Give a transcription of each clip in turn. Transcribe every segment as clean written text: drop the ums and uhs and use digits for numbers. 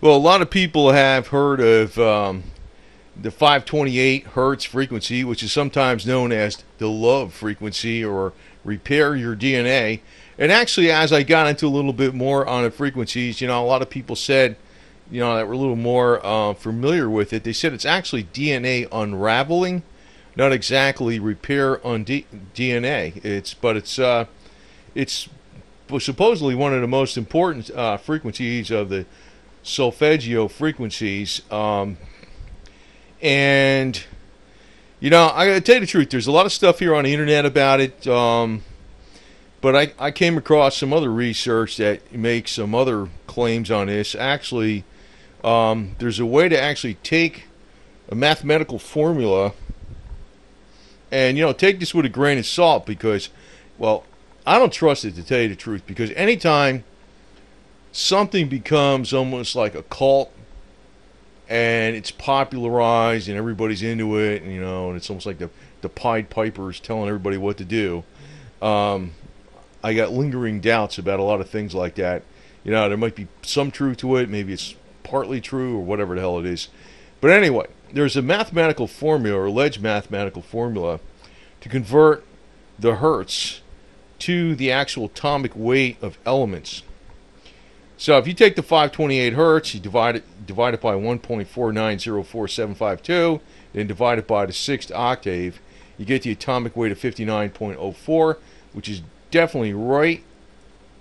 Well, a lot of people have heard of the 528 hertz frequency, which is sometimes known as the love frequency or repair your DNA. And actually, as I got into a little bit more on the frequencies, a lot of people said, that were a little more familiar with it. They said it's actually DNA unraveling, not exactly repair on DNA. It's supposedly one of the most important frequencies of the solfeggio frequencies. And I gotta tell you the truth, there's a lot of stuff here on the internet about it, but I came across some other research that makes some other claims on this. Actually, there's a way to actually take a mathematical formula and take this with a grain of salt, because, well, I don't trust it, to tell you the truth, because anytime something becomes almost like a cult and it's popularized and everybody's into it, and and it's almost like the Pied Pipers telling everybody what to do, I got lingering doubts about a lot of things like that. There might be some truth to it, maybe it's partly true, or whatever the hell it is. But anyway, there's a mathematical formula, or alleged mathematical formula, to convert the hertz to the actual atomic weight of elements. So if you take the 528 hertz, you divide it by 1.4904752, then divide it by the 6th octave, you get the atomic weight of 59.04, which is definitely right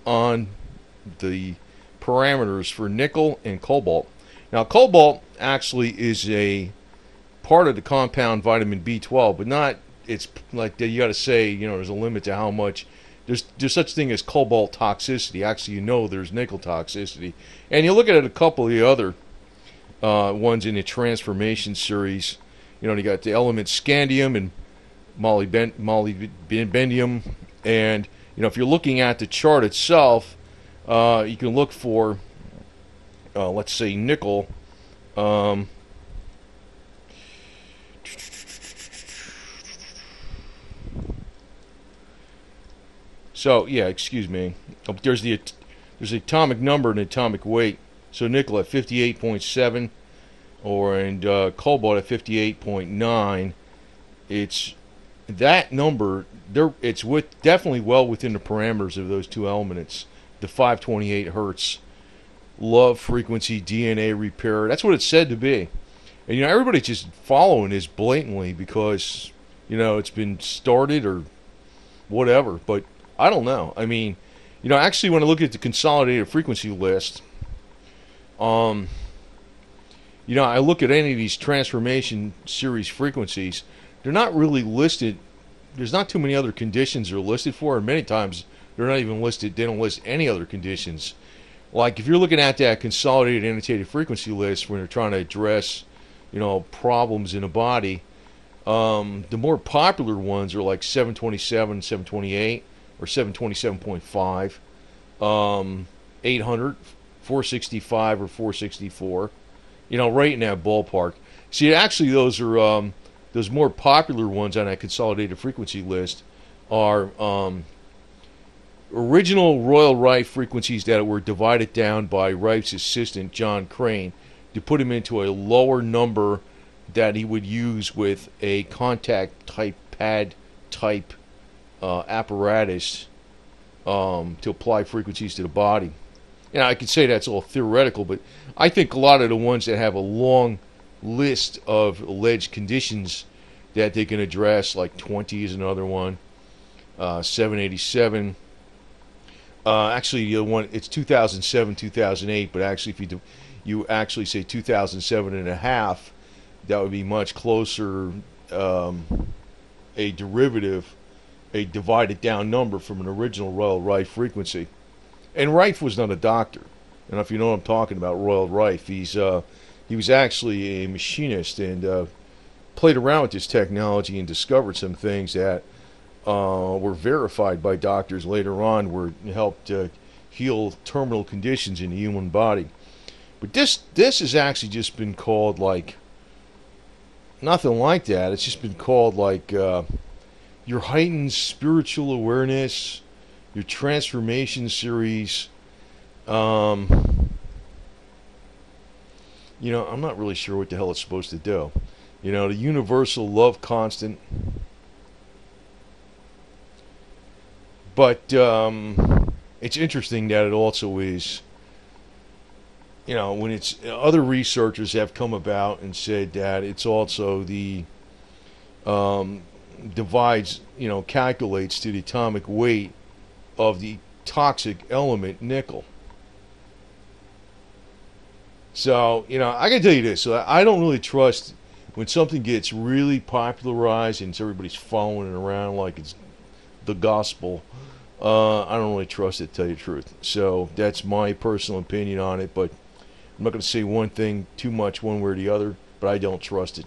on the parameters for nickel and cobalt. Now, cobalt actually is a part of the compound vitamin B12, but not, it's like you got to say, there's a limit to how much. There's such thing as cobalt toxicity. Actually, there's nickel toxicity. And you look at a couple of the other ones in the transformation series. You got the element scandium and molybdenum. And, if you're looking at the chart itself, you can look for, let's say, nickel. So, yeah, excuse me. There's the atomic number and atomic weight. So nickel at 58.7, and cobalt at 58.9. It's that number. It's definitely well within the parameters of those two elements. The 528 hertz love frequency DNA repair. That's what it's said to be. And everybody's just following this blatantly because it's been started or whatever. But I don't know. I mean, actually, when I look at the consolidated frequency list, I look at any of these transformation series frequencies, they're not really listed. There's not too many other conditions they're listed for, and many times they're not even listed. They don't list any other conditions. Like if you're looking at that consolidated annotated frequency list when they're trying to address, problems in a body, the more popular ones are like 727, 728. Or 727.5, 800, 465, or 464, right in that ballpark. See, actually, those are those more popular ones on that consolidated frequency list are original Royal Rife frequencies that were divided down by Rife's assistant John Crane to put him into a lower number that he would use with a contact type pad type apparatus to apply frequencies to the body. I could say that's all theoretical, but I think a lot of the ones that have a long list of alleged conditions that they can address, like 20 is another one, 787. Actually, the one it's 2007, 2008, but actually, if you actually say 2007 and a half, that would be much closer. A derivative. A divided down number from an original Royal Rife frequency. And Rife was not a doctor. And if you know what I'm talking about, Royal Rife, he was actually a machinist and played around with this technology and discovered some things that were verified by doctors later on, where it helped heal terminal conditions in the human body. But this has actually just been called like nothing like that. It's just been called like your heightened spiritual awareness, your transformation series. I'm not really sure what the hell it's supposed to do. The universal love constant. But it's interesting that it also is, when it's other researchers have come about and said that it's also the divides, calculates to the atomic weight of the toxic element nickel. So, I can tell you this. So I don't really trust when something gets really popularized and everybody's following it around like it's the gospel. I don't really trust it, to tell you the truth. So that's my personal opinion on it. But I'm not going to say one thing too much one way or the other, but I don't trust it.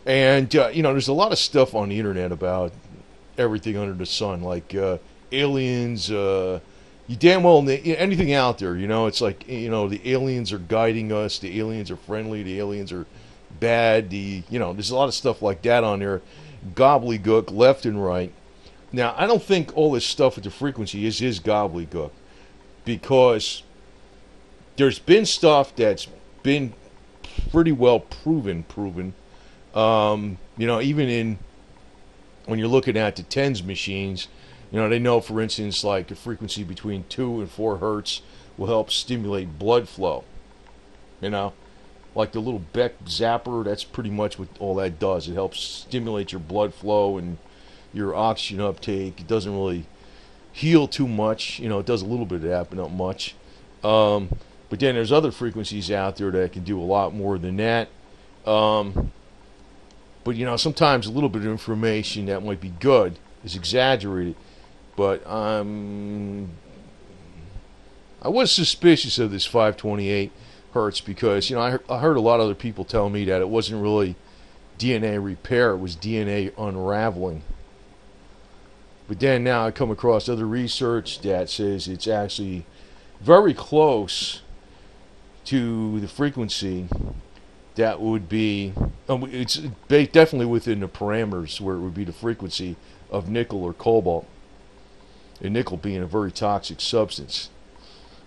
And, there's a lot of stuff on the internet about everything under the sun, like aliens, you damn well, anything out there, it's like, the aliens are guiding us, the aliens are friendly, the aliens are bad, there's a lot of stuff like that on there, gobbledygook, left and right. Now, I don't think all this stuff with the frequency is gobbledygook, because there's been stuff that's been pretty well proven, even in, when you're looking at the TENS machines, they know, for instance, like a frequency between 2 and 4 hertz will help stimulate blood flow. Like the little Beck zapper, that's pretty much what all that does. It helps stimulate your blood flow and your oxygen uptake. It doesn't really heal too much. It does a little bit of that, but not much. But then there's other frequencies out there that can do a lot more than that. But, sometimes a little bit of information that might be good is exaggerated. But I was suspicious of this 528 hertz because, I heard a lot of other people tell me that it wasn't really DNA repair, it was DNA unraveling. But then now I come across other research that says it's actually very close to the frequency that would be, it's definitely within the parameters where it would be the frequency of nickel or cobalt. And nickel being a very toxic substance.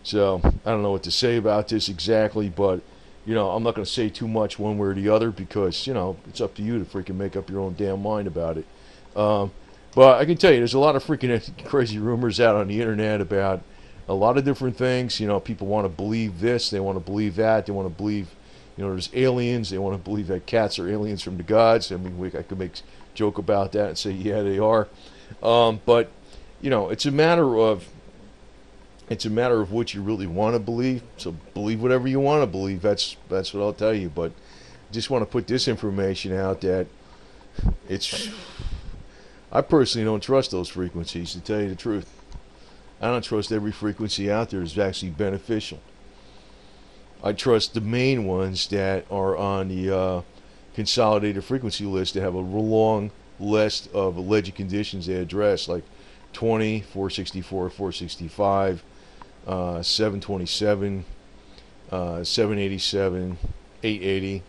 So, I don't know what to say about this exactly, but, I'm not going to say too much one way or the other because, it's up to you to freaking make up your own damn mind about it. But I can tell you, there's a lot of freaking crazy rumors out on the internet about a lot of different things. People want to believe this, they want to believe that, they want to believe, there's aliens, they want to believe that cats are aliens from the gods. I mean, I could make a joke about that and say, yeah, they are. But it's a matter of what you really want to believe. So believe whatever you want to believe. That's what I'll tell you. But I just want to put this information out that I personally don't trust those frequencies, to tell you the truth. I don't trust every frequency out there is actually beneficial. I trust the main ones that are on the consolidated frequency list that have a long list of alleged conditions they address, like 20, 464, 465, 727, 787, 880,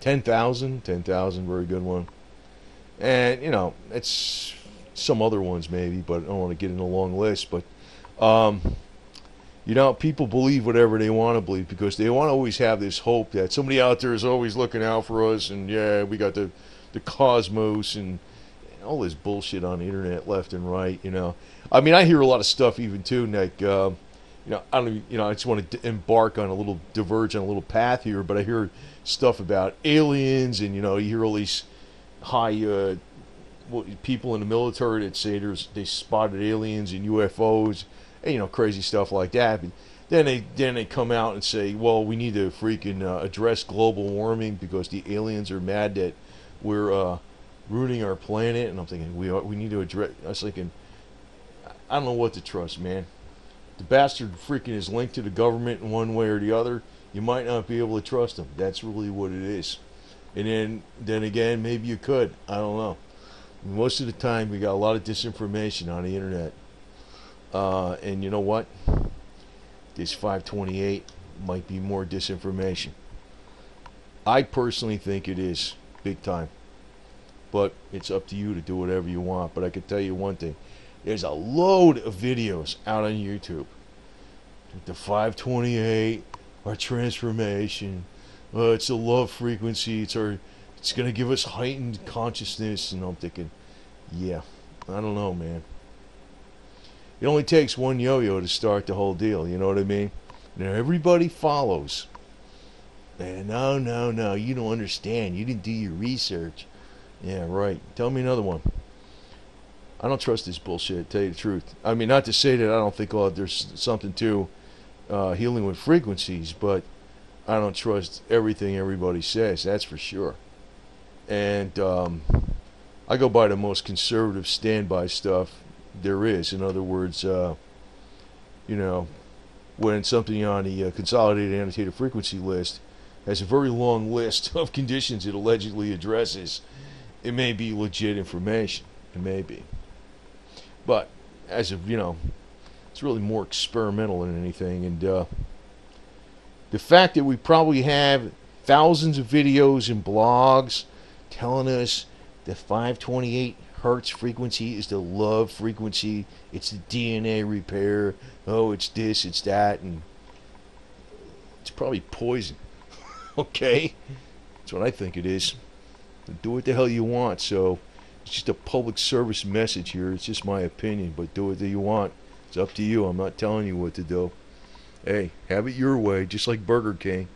10,000, very good one. And, it's some other ones maybe, but I don't want to get in a long list. But, people believe whatever they want to believe because they want to always have this hope that somebody out there is always looking out for us. And, yeah, we got the cosmos and all this bullshit on the internet left and right. I mean, I hear a lot of stuff even too, like, I don't, I just want to embark on a little diverge on a little path here, but I hear stuff about aliens and, you hear all these high people in the military that say they spotted aliens and UFOs and, crazy stuff like that. But then they come out and say, well, we need to freaking address global warming because the aliens are mad that we're ruining our planet. And I'm thinking we need to address. I was thinking, I don't know what to trust, man. The bastard freaking is linked to the government in one way or the other. You might not be able to trust him. That's really what it is. And then again, maybe you could. I don't know. Most of the time, we got a lot of disinformation on the internet. And you know what? This 528 might be more disinformation. I personally think it is, big time. But it's up to you to do whatever you want. But I can tell you one thing. There's a load of videos out on YouTube. The 528, our transformation, it's a love frequency. It's gonna give us heightened consciousness. And I'm thinking, yeah, I don't know, man. It only takes one yo-yo to start the whole deal. You know what I mean? Now everybody follows. And no, you don't understand. You didn't do your research. Yeah, right. Tell me another one. I don't trust this bullshit, to tell you the truth. I mean, not to say that I don't think there's something to healing with frequencies, but I don't trust everything everybody says, that's for sure. And I go by the most conservative standby stuff there is. In other words, when something on the Consolidated Annotated Frequency list has a very long list of conditions it allegedly addresses, it may be legit information. It may be. But, as of, it's really more experimental than anything. And the fact that we probably have thousands of videos and blogs telling us the 528 Hertz frequency is the love frequency, it's the DNA repair, oh, it's this, it's that, and it's probably poison. Okay? That's what I think it is. Do what the hell you want. So it's just a public service message here. It's just my opinion, but do what you want. It's up to you. I'm not telling you what to do. Hey, have it your way, just like Burger King.